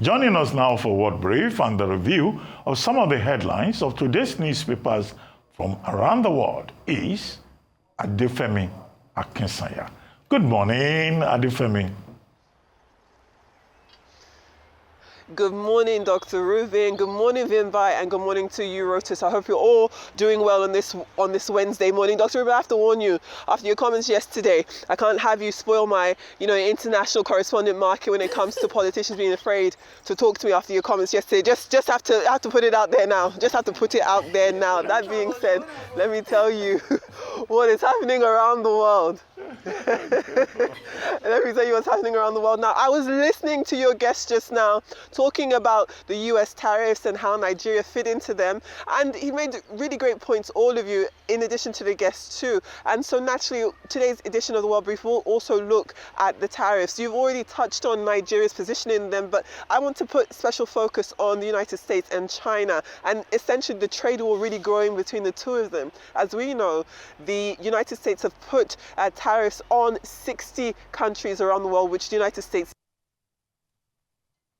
Joining us now for Word Brief and the review of some of the headlines of today's newspapers from around the world is Adefemi Akinsanya. Good morning, Adefemi. Good morning, Dr. Rubin. Good morning, Vinbai, and good morning to you, Rotus. I hope you're all doing well on this Wednesday morning. Dr. Rubin, I have to warn you, after your comments yesterday, I can't have you spoil my, international correspondent market when it comes to politicians being afraid to talk to me after your comments yesterday. Just have to put it out there now. Just have to put it out there now. That being said, let me tell you what is happening around the world. Let me tell you what's happening around the world now. I was listening to your guest just now talking about the US tariffs and how Nigeria fit into them, and he made really great points, all of you, in addition to the guests too. And so naturally today's edition of the World Brief will also look at the tariffs. You've already touched on Nigeria's position in them, but I want to put special focus on the United States and China, and essentially the trade war really growing between the two of them. As we know, the United States have put tariffs on 60 countries around the world, which the United States,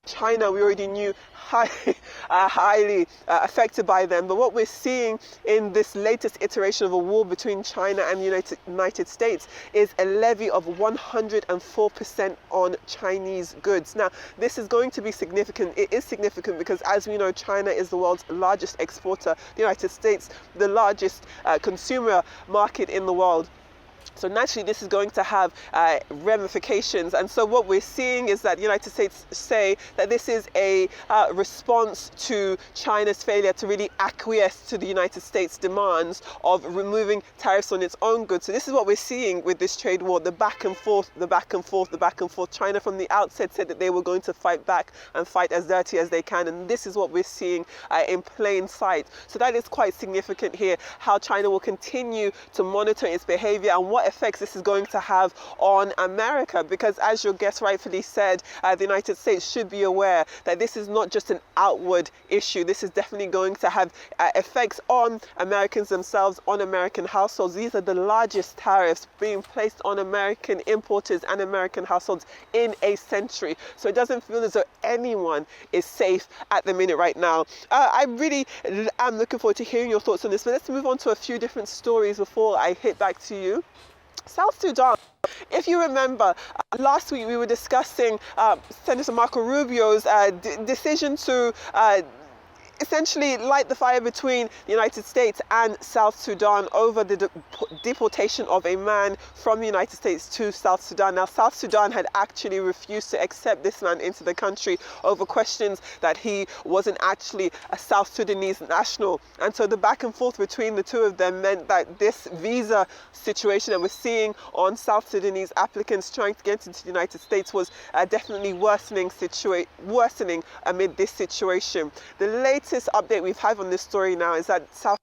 China, we already knew, highly affected by them. But what we're seeing in this latest iteration of a war between China and the United States is a levy of 104% on Chinese goods. Now, this is going to be significant. It is significant because, as we know, China is the world's largest exporter, the United States, the largest consumer market in the world. So naturally, this is going to have ramifications. And so what we're seeing is that the United States say that this is a response to China's failure to really acquiesce to the United States' demands of removing tariffs on its own goods. So this is what we're seeing with this trade war, the back and forth, the back and forth, the back and forth. China from the outset said that they were going to fight back and fight as dirty as they can. And this is what we're seeing in plain sight. So that is quite significant here, how China will continue to monitor its behavior and what effects this is going to have on America, because as your guest rightfully said, the United States should be aware that this is not just an outward issue. This is definitely going to have effects on Americans themselves, on American households. These are the largest tariffs being placed on American importers and American households in a century. So it doesn't feel as though anyone is safe at the minute right now. I really am looking forward to hearing your thoughts on this, but let's move on to a few different stories before I hit back to you. South Sudan. If you remember, last week we were discussing Senator Marco Rubio's decision to essentially light the fire between the United States and South Sudan over the deportation of a man from the United States to South Sudan. Now, South Sudan had actually refused to accept this man into the country over questions that he wasn't actually a South Sudanese national. And so the back and forth between the two of them meant that this visa situation that we're seeing on South Sudanese applicants trying to get into the United States was definitely worsening amid this situation. The latest update we've had on this story now is that South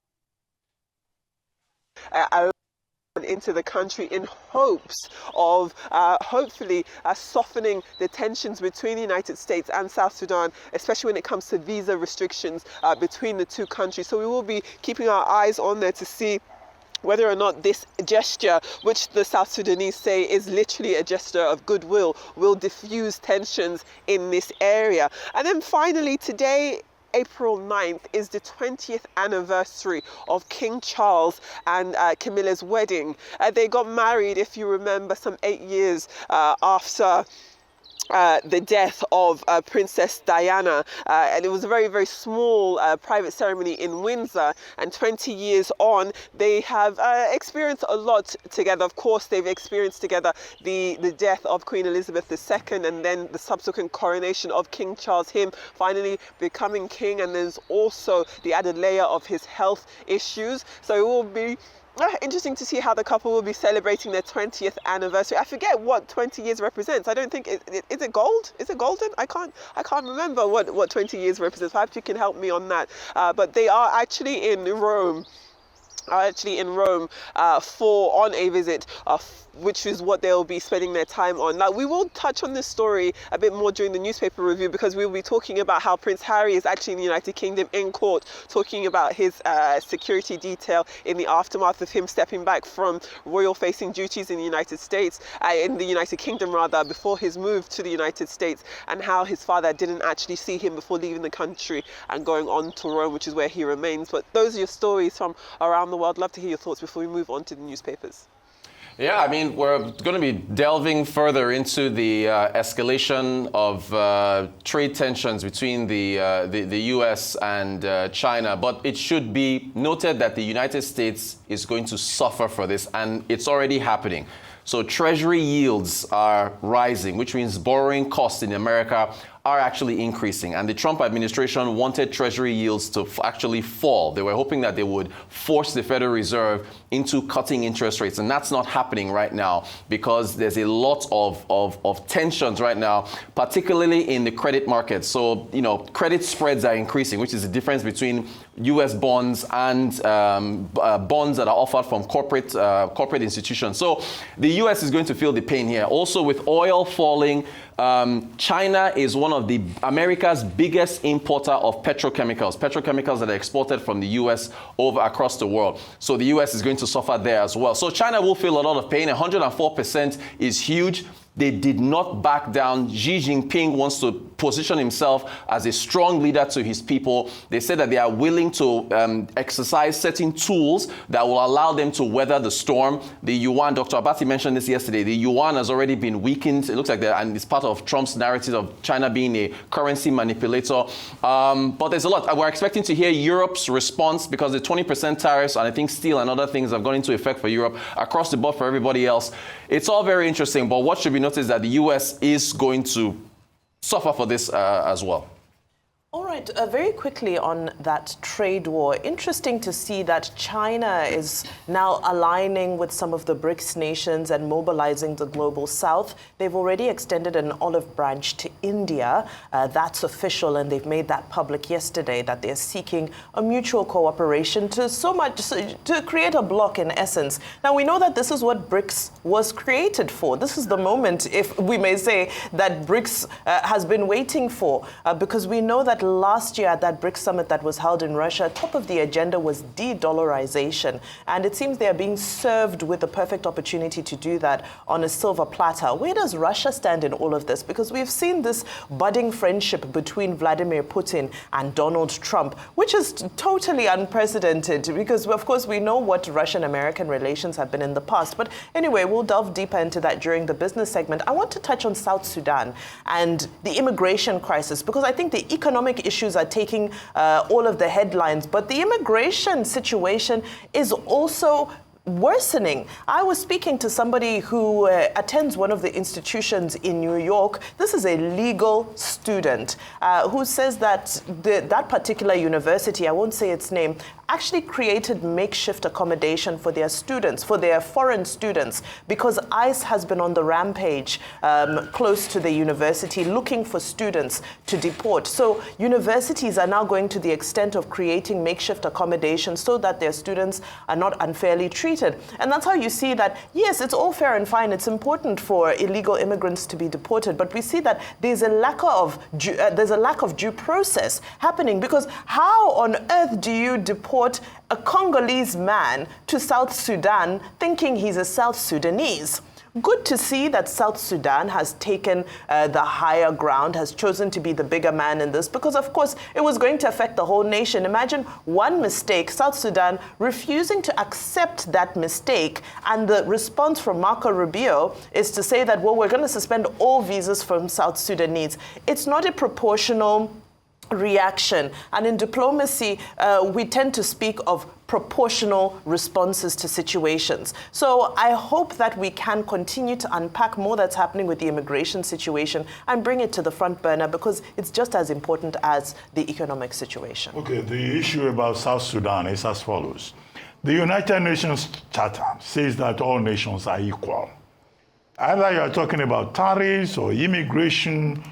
into the country in hopes of hopefully softening the tensions between the United States and South Sudan, especially when it comes to visa restrictions between the two countries. So we will be keeping our eyes on there to see whether or not this gesture, which the South Sudanese say is literally a gesture of goodwill, will diffuse tensions in this area. And then finally, today, April 9th, is the 20th anniversary of King Charles and Camilla's wedding. They got married, if you remember, some 8 years after the death of Princess Diana, and it was a very, very small private ceremony in Windsor. And 20 years on, they have experienced a lot together. Of course, they've experienced together the death of Queen Elizabeth II, and then the subsequent coronation of King Charles, him finally becoming king. And there's also the added layer of his health issues. So it will be interesting to see how the couple will be celebrating their 20th anniversary. I forget what 20 years represents. I don't think is it gold? Is it golden? I can't remember what 20 years represents. Perhaps you can help me on that. But they are actually in Rome are actually in Rome on a visit, which is what they'll be spending their time on. Now, we will touch on this story a bit more during the newspaper review, because we'll be talking about how Prince Harry is actually in the United Kingdom in court, talking about his security detail in the aftermath of him stepping back from royal-facing duties in the United States, in the United Kingdom rather, before his move to the United States, and how his father didn't actually see him before leaving the country and going on to Rome, which is where he remains. But those are your stories from around the world. Love to hear your thoughts before we move on to the newspapers. Yeah, I mean, we're going to be delving further into the escalation of trade tensions between the U.S. and China. But it should be noted that the United States is going to suffer for this, and it's already happening. So Treasury yields are rising, which means borrowing costs in America are actually increasing. And the Trump administration wanted Treasury yields to actually fall. They were hoping that they would force the Federal Reserve into cutting interest rates. And that's not happening right now, because there's a lot of tensions right now, particularly in the credit market. So, you know, credit spreads are increasing, which is the difference between U.S. bonds and bonds that are offered from corporate institutions. So the U.S. is going to feel the pain here. Also, with oil falling, China is one of America's biggest importer of petrochemicals that are exported from the U.S. over across the world. So the U.S. is going to suffer there as well. So China will feel a lot of pain. 104% is huge. They did not back down. Xi Jinping wants to position himself as a strong leader to his people. They said that they are willing to exercise certain tools that will allow them to weather the storm. The yuan, Dr. Abati mentioned this yesterday, the yuan has already been weakened. It looks like and it's part of Trump's narrative of China being a currency manipulator. But there's a lot. We're expecting to hear Europe's response, because the 20% tariffs, and I think steel and other things have gone into effect for Europe, across the board for everybody else. It's all very interesting, but what should be noticed is that the U.S. is going to suffer for this as well. All right, very quickly on that trade war. Interesting to see that China is now aligning with some of the BRICS nations and mobilizing the global south. They've already extended an olive branch to India. That's official, and they've made that public yesterday, that they're seeking a mutual cooperation to create a bloc in essence. Now, we know that this is what BRICS was created for. This is the moment, if we may say, that BRICS has been waiting for, because we know that last year at that BRICS summit that was held in Russia, top of the agenda was de-dollarization. And it seems they are being served with the perfect opportunity to do that on a silver platter. Where does Russia stand in all of this? Because we've seen this budding friendship between Vladimir Putin and Donald Trump, which is totally unprecedented, because, of course, we know what Russian-American relations have been in the past. But anyway, we'll delve deeper into that during the business segment. I want to touch on South Sudan and the immigration crisis, because I think the economic issues are taking all of the headlines, but the immigration situation is also worsening. I was speaking to somebody who attends one of the institutions in New York. This is a legal student who says that that particular university, I won't say its name, actually created makeshift accommodation for their students, for their foreign students, because ICE has been on the rampage close to the university looking for students to deport. So universities are now going to the extent of creating makeshift accommodation so that their students are not unfairly treated. And that's how you see that, yes, it's all fair and fine. It's important for illegal immigrants to be deported, but we see that there's a lack of due process happening, because how on earth do you deport a Congolese man to South Sudan thinking he's a South Sudanese? Good to see that South Sudan has taken the higher ground, has chosen to be the bigger man in this, because, of course, it was going to affect the whole nation. Imagine one mistake, South Sudan refusing to accept that mistake, and the response from Marco Rubio is to say that, well, we're going to suspend all visas from South Sudanese. It's not a proportional reaction. And in diplomacy, we tend to speak of proportional responses to situations. So I hope that we can continue to unpack more that's happening with the immigration situation and bring it to the front burner, because it's just as important as the economic situation. Okay, the issue about South Sudan is as follows. The United Nations Charter says that all nations are equal. Either you are talking about tariffs or immigration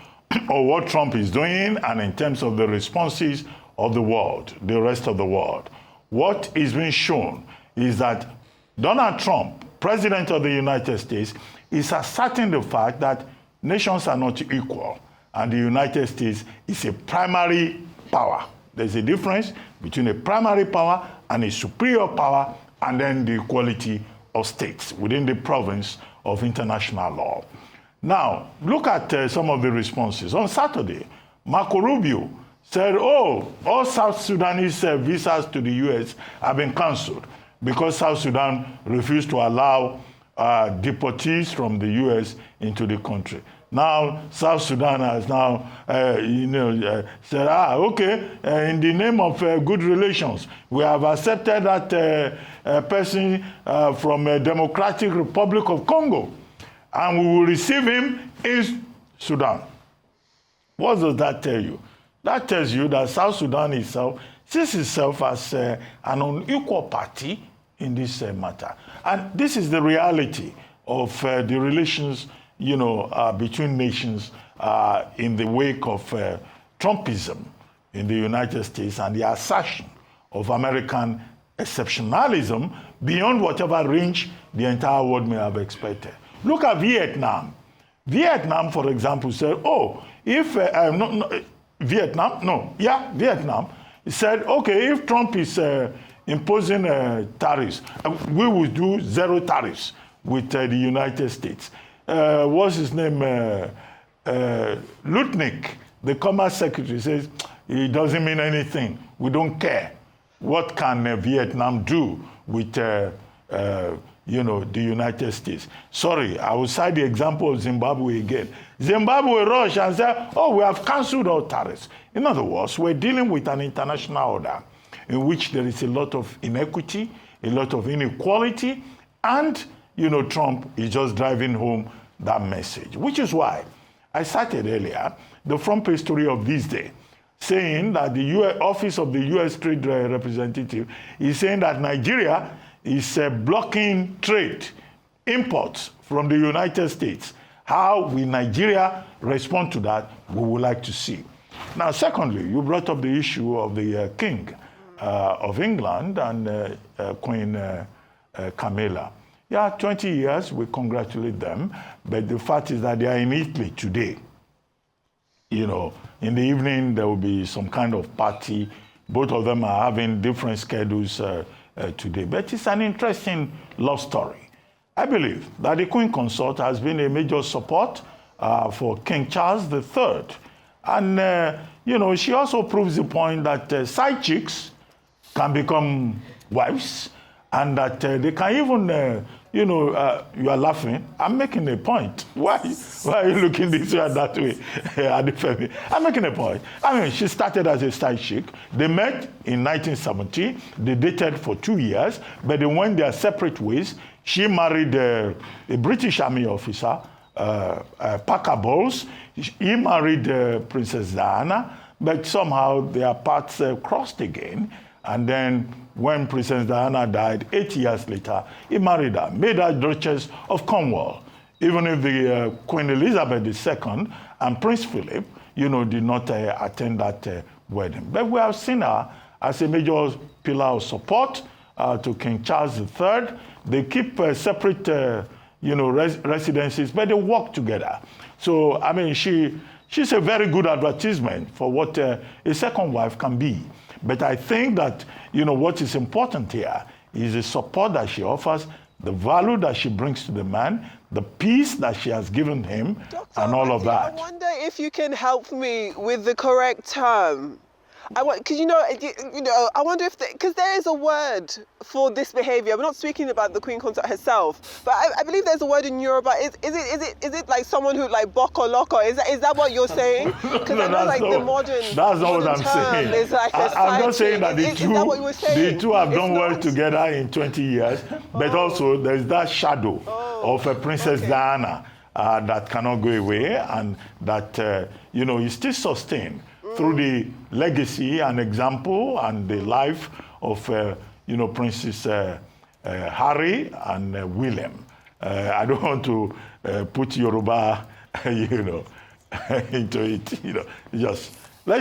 or what Trump is doing, and in terms of the responses of the world, the rest of the world. What is being shown is that Donald Trump, President of the United States, is asserting the fact that nations are not equal, and the United States is a primary power. There's a difference between a primary power and a superior power, and then the equality of states within the province of international law. Now, look at some of the responses. On Saturday, Marco Rubio said, oh, all South Sudanese visas to the U.S. have been cancelled because South Sudan refused to allow deportees from the U.S. into the country. Now, South Sudan has now, said, okay, in the name of good relations, we have accepted that person from the Democratic Republic of Congo, and we will receive him in Sudan. What does that tell you? That tells you that South Sudan itself sees itself as an unequal party in this matter. And this is the reality of the relations, between nations in the wake of Trumpism in the United States and the assertion of American exceptionalism beyond whatever range the entire world may have expected. Look at Vietnam. Vietnam, for example, said, Vietnam said, okay, if Trump is imposing tariffs, we will do zero tariffs with the United States. What's his name? Lutnick, the Commerce Secretary, says, it doesn't mean anything. We don't care. What can Vietnam do with the United States? Sorry, I will cite the example of Zimbabwe again. Zimbabwe rushed and said, oh, we have cancelled all tariffs. In other words, we're dealing with an international order in which there is a lot of inequity, a lot of inequality, and, Trump is just driving home that message, which is why I cited earlier the front page story of this day, saying that the Office of the U.S. Trade Representative is saying that Nigeria is blocking trade, imports from the United States. How will Nigeria respond to that? We would like to see. Now, secondly, you brought up the issue of the King of England and Queen Camilla. Yeah, 20 years, we congratulate them, but the fact is that they are in Italy today. In the evening, there will be some kind of party. Both of them are having different schedules today, but it's an interesting love story. I believe that the Queen Consort has been a major support for King Charles III. And, she also proves the point that side chicks can become wives, and that they can even, you are laughing. I'm making a point. Why are you looking this way and that way? I'm making a point. I mean, she started as a side chick. They met in 1970. They dated for 2 years, but they went their separate ways. She married a British Army officer, Parker Bowles. He married Princess Diana, but somehow their paths crossed again. And then when Princess Diana died 8 years later, he married her, made her Duchess of Cornwall, even if the Queen Elizabeth II and Prince Philip, did not attend that wedding. But we have seen her as a major pillar of support to King Charles III. They keep separate, residences, but they work together. So, I mean, she's a very good advertisement for what a second wife can be. But I think that, what is important here is the support that she offers, the value that she brings to the man, the peace that she has given him, Dr. and all of that. I wonder if you can help me with the correct term. Because I wonder if because there is a word for this behavior. We're not speaking about the Queen Consort herself, but I believe there's a word in Yoruba. Is it like someone who like boko loko? Is that what you're saying? Because I know like the modern. That's not what I'm saying. Is like I'm not saying that the two have done well not together in 20 years, but also there's that shadow of a Princess Diana that cannot go away, and that is still sustained through the legacy and example and the life of, Princes Harry and William. I don't want to put Yoruba, into it. Let's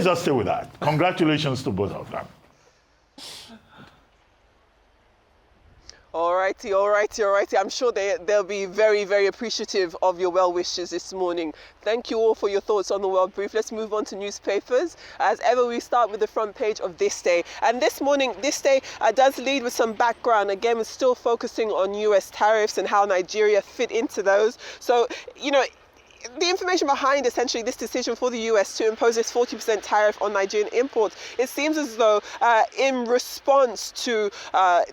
just stay with that. Congratulations to both of them. All righty. I'm sure they'll be very, very appreciative of your well wishes this morning. Thank you all for your thoughts on the World Brief. Let's move on to newspapers. As ever, we start with the front page of This Day. And this morning, This Day does lead with some background. Again, we're still focusing on US tariffs and how Nigeria fit into those. So, the information behind essentially this decision for the US to impose this 40% tariff on Nigerian imports, it seems as though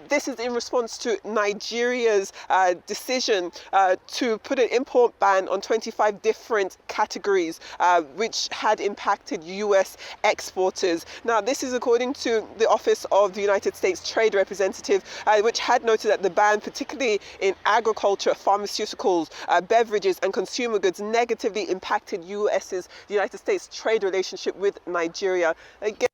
this is in response to Nigeria's decision to put an import ban on 25 different categories, which had impacted US exporters. Now, this is according to the Office of the United States Trade Representative, which had noted that the ban, particularly in agriculture, pharmaceuticals, beverages and consumer goods, negatively impacted the United States trade relationship with Nigeria. Again,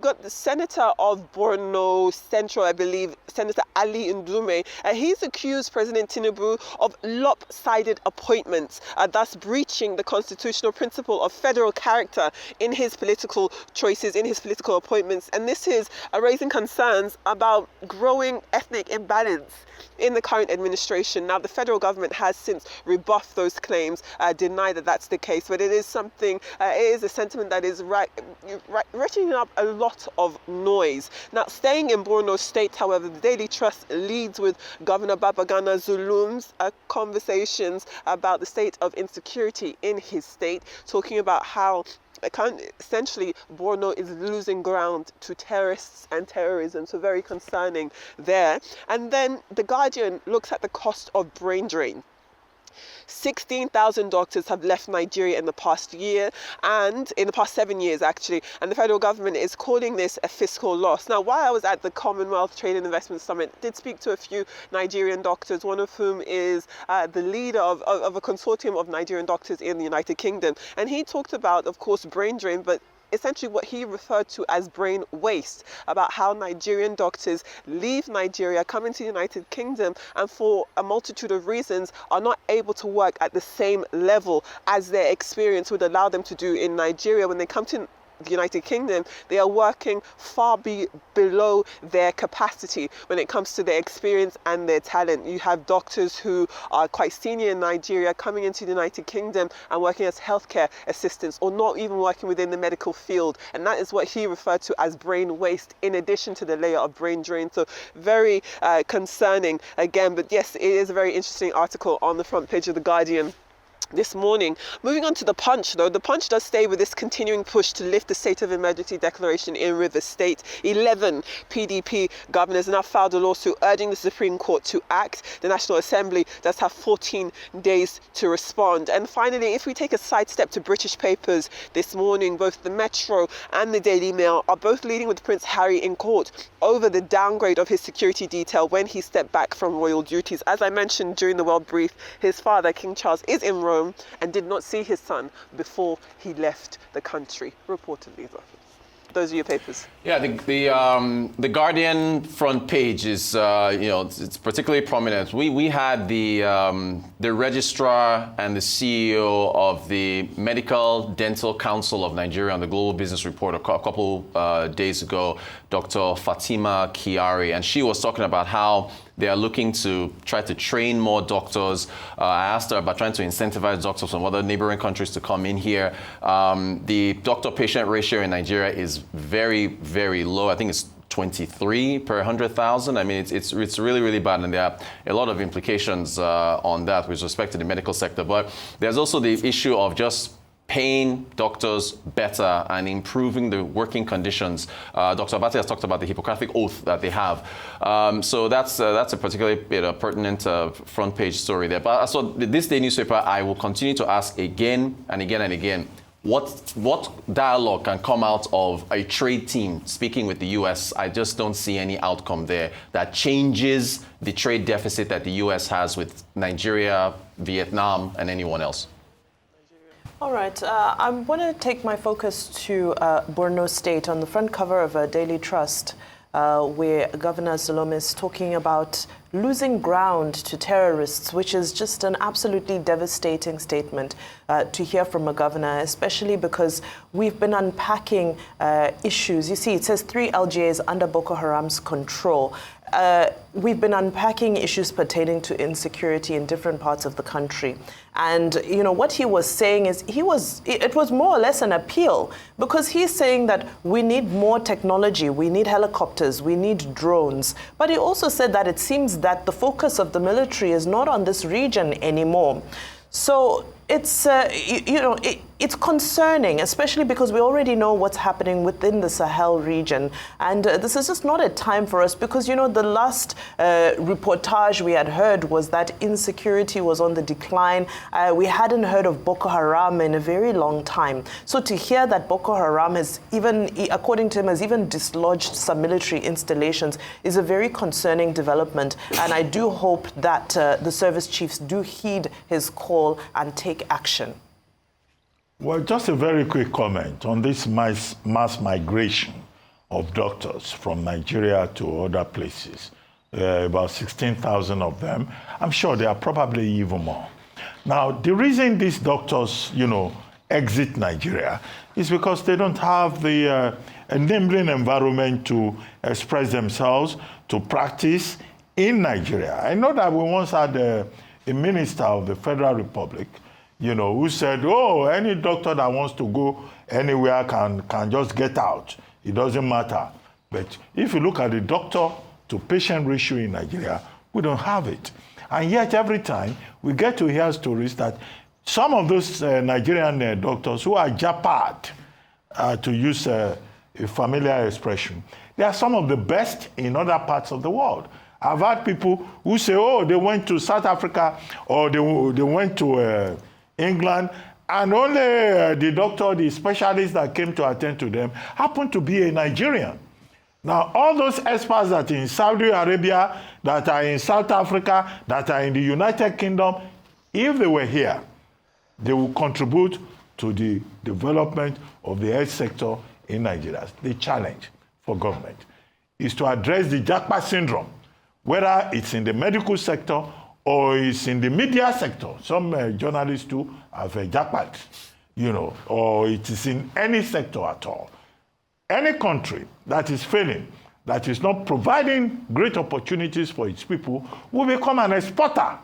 got the Senator of Borno Central, I believe, Senator Ali Ndume. He's accused President Tinubu of lopsided appointments, thus breaching the constitutional principle of federal character in his political choices, in his political appointments. And this is raising concerns about growing ethnic imbalance in the current administration. Now, the federal government has since rebuffed those claims, denied that that's the case, but it is something, it is a sentiment that is ratcheting up a lot of noise. Now, staying in Borno State, however, the Daily Trust leads with Governor Babagana Zulum's conversations about the state of insecurity in his state, talking about how essentially Borno is losing ground to terrorists and terrorism, so very concerning there. And then The Guardian looks at the cost of brain drain. 16,000 doctors have left Nigeria in the past year, and in the past 7 years actually, and the federal government is calling this a fiscal loss. Now, while I was at the Commonwealth Trade and Investment Summit, I did speak to a few Nigerian doctors, one of whom is the leader of a consortium of Nigerian doctors in the United Kingdom, and he talked about, of course, brain drain, but essentially what he referred to as brain waste, about how Nigerian doctors leave Nigeria, come into the United Kingdom, and for a multitude of reasons are not able to work at the same level as their experience would allow them to do in Nigeria. When they come to the United Kingdom, they are working far below their capacity when it comes to their experience and their talent. You have doctors who are quite senior in Nigeria coming into the United Kingdom and working as healthcare assistants, or not even working within the medical field, and that is what he referred to as brain waste, in addition to the layer of brain drain. So very concerning again, but yes, it is a very interesting article on the front page of The Guardian this morning. Moving on to The Punch, though, The Punch does stay with this continuing push to lift the state of emergency declaration in Rivers State. 11 PDP governors now filed a lawsuit urging the Supreme Court to act. The National Assembly does have 14 days to respond. And finally, if we take a sidestep to British papers this morning, both the Metro and the Daily Mail are both leading with Prince Harry in court over the downgrade of his security detail when he stepped back from royal duties. As I mentioned during the World Brief, his father, King Charles, is in Rome and did not see his son before he left the country, reportedly. Those are your papers. Yeah, the Guardian front page is, it's particularly prominent. We had the registrar and the CEO of the Medical Dental Council of Nigeria on the Global Business Report a couple days ago, Dr. Fatima Kiari, and she was talking about how they are looking to try to train more doctors. I asked her about trying to incentivize doctors from other neighboring countries to come in here. The doctor-patient ratio in Nigeria is very, very low. I think it's 23 per 100,000. I mean, it's really, really bad, and there are a lot of implications on that with respect to the medical sector. But there's also the issue of just paying doctors better and improving the working conditions. Dr. Abate has talked about the Hippocratic Oath that they have. So that's a particularly pertinent front page story there. But so this day newspaper, I will continue to ask again and again and again, what dialogue can come out of a trade team speaking with the U.S.? I just don't see any outcome there that changes the trade deficit that the U.S. has with Nigeria, Vietnam, and anyone else. All right, I want to take my focus to Borno State on the front cover of a Daily Trust, where Governor Zulum is talking about losing ground to terrorists, which is just an absolutely devastating statement to hear from a governor, especially because we've been unpacking issues. You see, it says 3 LGAs under Boko Haram's control. We've been unpacking issues pertaining to insecurity in different parts of the country. And, you know, what he was saying is it was more or less an appeal, because he's saying that we need more technology, we need helicopters, we need drones. But he also said that it seems that the focus of the military is not on this region anymore. So it's, it's concerning, especially because we already know what's happening within the Sahel region. And this is just not a time for us, because, you know, the last reportage we had heard was that insecurity was on the decline. We hadn't heard of Boko Haram in a very long time. So to hear that Boko Haram has even, according to him, has even dislodged some military installations is a very concerning development. And I do hope that the service chiefs do heed his call and take action. Well, just a very quick comment on this mass migration of doctors from Nigeria to other places. About 16,000 of them. I'm sure there are probably even more. Now, the reason these doctors, exit Nigeria is because they don't have the enabling environment to express themselves, to practice in Nigeria. I know that we once had a minister of the Federal Republic, who said, oh, any doctor that wants to go anywhere can just get out. It doesn't matter. But if you look at the doctor-to-patient ratio in Nigeria, we don't have it. And yet every time we get to hear stories that some of those Nigerian doctors who are japad, to use a familiar expression, they are some of the best in other parts of the world. I've had people who say, oh, they went to South Africa or they went to England, and only the doctor, the specialist that came to attend to them happened to be a Nigerian. Now, all those experts that are in Saudi Arabia, that are in South Africa, that are in the United Kingdom, if they were here, they will contribute to the development of the health sector in Nigeria. The challenge for government is to address the Japa syndrome, whether it's in the medical sector or it's in the media sector. Some journalists too have a jackpot, or it is in any sector at all. Any country that is failing, that is not providing great opportunities for its people, will become an exporter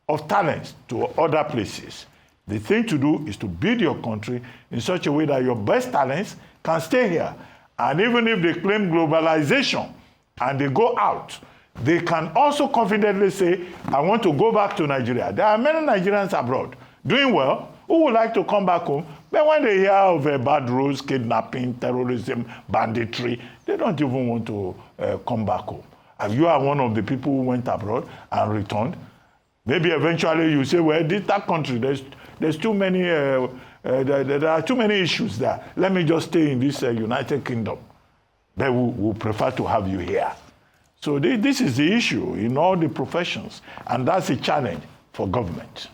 of talents to other places. The thing to do is to build your country in such a way that your best talents can stay here. And even if they claim globalization and they go out, they can also confidently say, I want to go back to Nigeria. There are many Nigerians abroad doing well who would like to come back home, but when they hear of bad rules, kidnapping, terrorism, banditry, they don't even want to come back home. And you are one of the people who went abroad and returned. Maybe eventually you say, well, that country, there's too many, there are too many issues there. Let me just stay in this United Kingdom. They will prefer to have you here. So this is the issue in all the professions, and that's a challenge for government.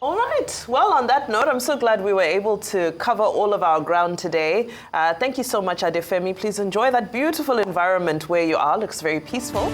All right. Well, on that note, I'm so glad we were able to cover all of our ground today. Thank you so much, Adefemi. Please enjoy that beautiful environment where you are. Looks very peaceful.